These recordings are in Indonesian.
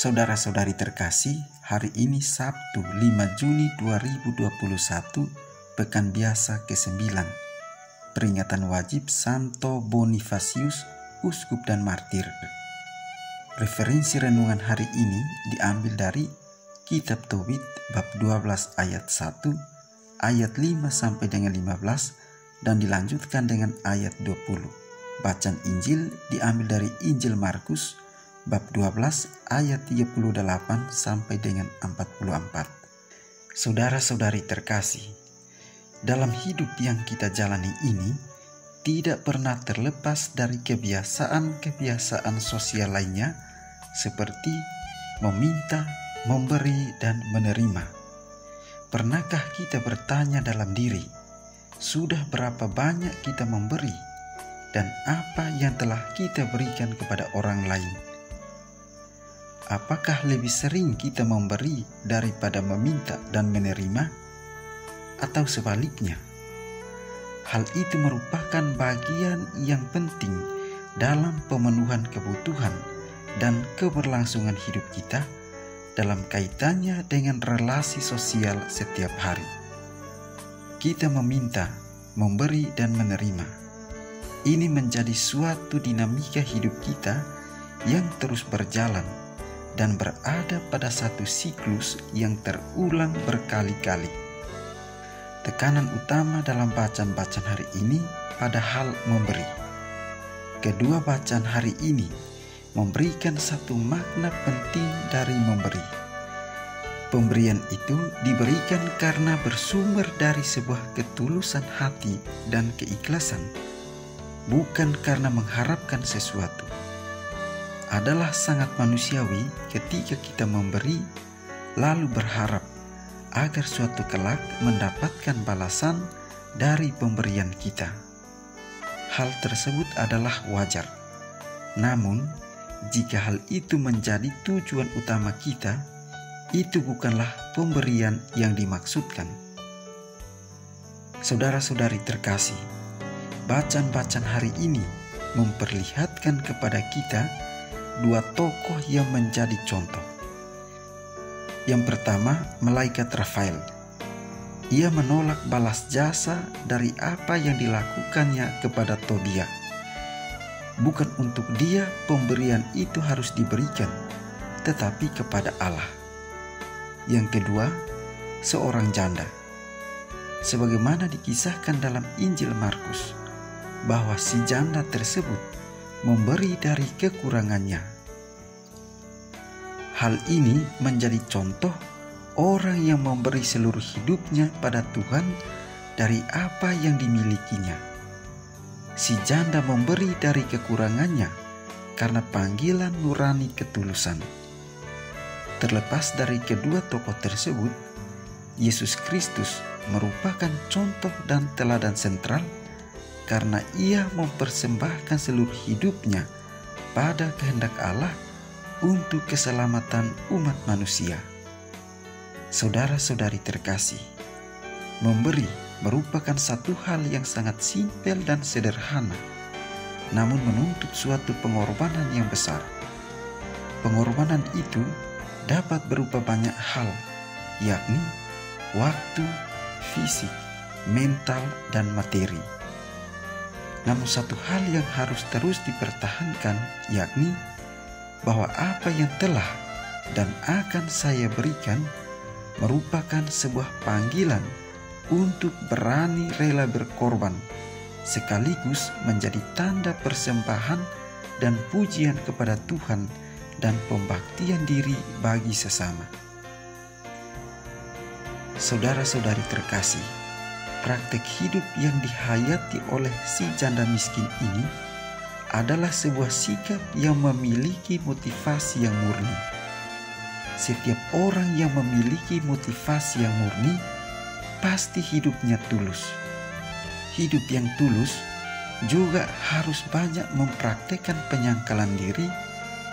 Saudara-saudari terkasih, hari ini Sabtu 5 Juni 2021, Pekan Biasa ke-9, peringatan wajib Santo Bonifasius, Uskup dan Martir. Referensi renungan hari ini diambil dari Kitab Tobit bab 12 ayat 1, ayat 5 sampai dengan 15 dan dilanjutkan dengan ayat 20. Bacaan Injil diambil dari Injil Markus bab 12 ayat 38 sampai dengan 44. Saudara-saudari terkasih, dalam hidup yang kita jalani ini tidak pernah terlepas dari kebiasaan-kebiasaan sosial lainnya seperti meminta, memberi, dan menerima. Pernahkah kita bertanya dalam diri, sudah berapa banyak kita memberi dan apa yang telah kita berikan kepada orang lain? Apakah lebih sering kita memberi daripada meminta dan menerima? Atau sebaliknya? Hal itu merupakan bagian yang penting dalam pemenuhan kebutuhan dan keberlangsungan hidup kita dalam kaitannya dengan relasi sosial setiap hari. Kita meminta, memberi, dan menerima. Ini menjadi suatu dinamika hidup kita yang terus berjalan dan berada pada satu siklus yang terulang berkali-kali. Tekanan utama dalam bacaan-bacaan hari ini pada hal memberi. Kedua bacaan hari ini memberikan satu makna penting dari memberi. Pemberian itu diberikan karena bersumber dari sebuah ketulusan hati dan keikhlasan, bukan karena mengharapkan sesuatu. Adalah sangat manusiawi ketika kita memberi lalu berharap agar suatu kelak mendapatkan balasan dari pemberian kita. Hal tersebut adalah wajar. Namun, jika hal itu menjadi tujuan utama kita, itu bukanlah pemberian yang dimaksudkan. Saudara-saudari terkasih, bacaan-bacaan hari ini memperlihatkan kepada kita dua tokoh yang menjadi contoh. Yang pertama, malaikat Rafael. Ia menolak balas jasa dari apa yang dilakukannya kepada Tobia. Bukan untuk dia pemberian itu harus diberikan, tetapi kepada Allah. Yang kedua, seorang janda. Sebagaimana dikisahkan dalam Injil Markus, bahwa si janda tersebut memberi dari kekurangannya. Hal ini menjadi contoh orang yang memberi seluruh hidupnya pada Tuhan dari apa yang dimilikinya. Si janda memberi dari kekurangannya karena panggilan nurani ketulusan. Terlepas dari kedua tokoh tersebut, Yesus Kristus merupakan contoh dan teladan sentral karena ia mempersembahkan seluruh hidupnya pada kehendak Allah untuk keselamatan umat manusia. Saudara-saudari terkasih, memberi merupakan satu hal yang sangat simpel dan sederhana, namun menuntut suatu pengorbanan yang besar. Pengorbanan itu dapat berupa banyak hal, yakni waktu, fisik, mental, dan materi. Namun satu hal yang harus terus dipertahankan, yakni bahwa apa yang telah dan akan saya berikan merupakan sebuah panggilan untuk berani rela berkorban, sekaligus menjadi tanda persembahan dan pujian kepada Tuhan dan pembaktian diri bagi sesama. Saudara-saudari terkasih, praktek hidup yang dihayati oleh si janda miskin ini adalah sebuah sikap yang memiliki motivasi yang murni. Setiap orang yang memiliki motivasi yang murni pasti hidupnya tulus. Hidup yang tulus juga harus banyak mempraktekkan penyangkalan diri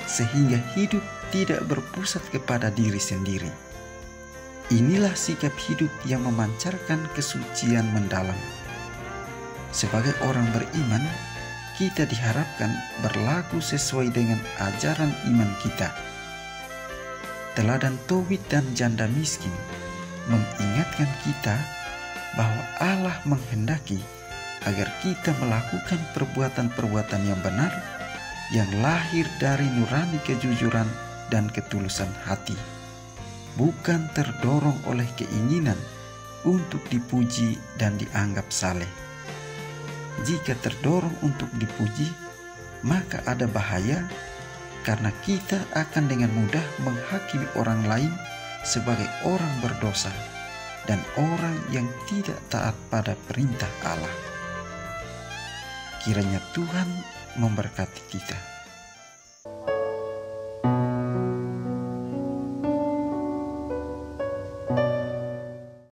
sehingga hidup tidak berpusat kepada diri sendiri. Inilah sikap hidup yang memancarkan kesucian mendalam. Sebagai orang beriman, kita diharapkan berlaku sesuai dengan ajaran iman kita. teladan Tobit dan janda miskin mengingatkan kita bahwa Allah menghendaki agar kita melakukan perbuatan-perbuatan yang benar yang lahir dari nurani kejujuran dan ketulusan hati, bukan terdorong oleh keinginan untuk dipuji dan dianggap saleh. Jika terdorong untuk dipuji, maka ada bahaya karena kita akan dengan mudah menghakimi orang lain sebagai orang berdosa dan orang yang tidak taat pada perintah Allah. Kiranya Tuhan memberkati kita.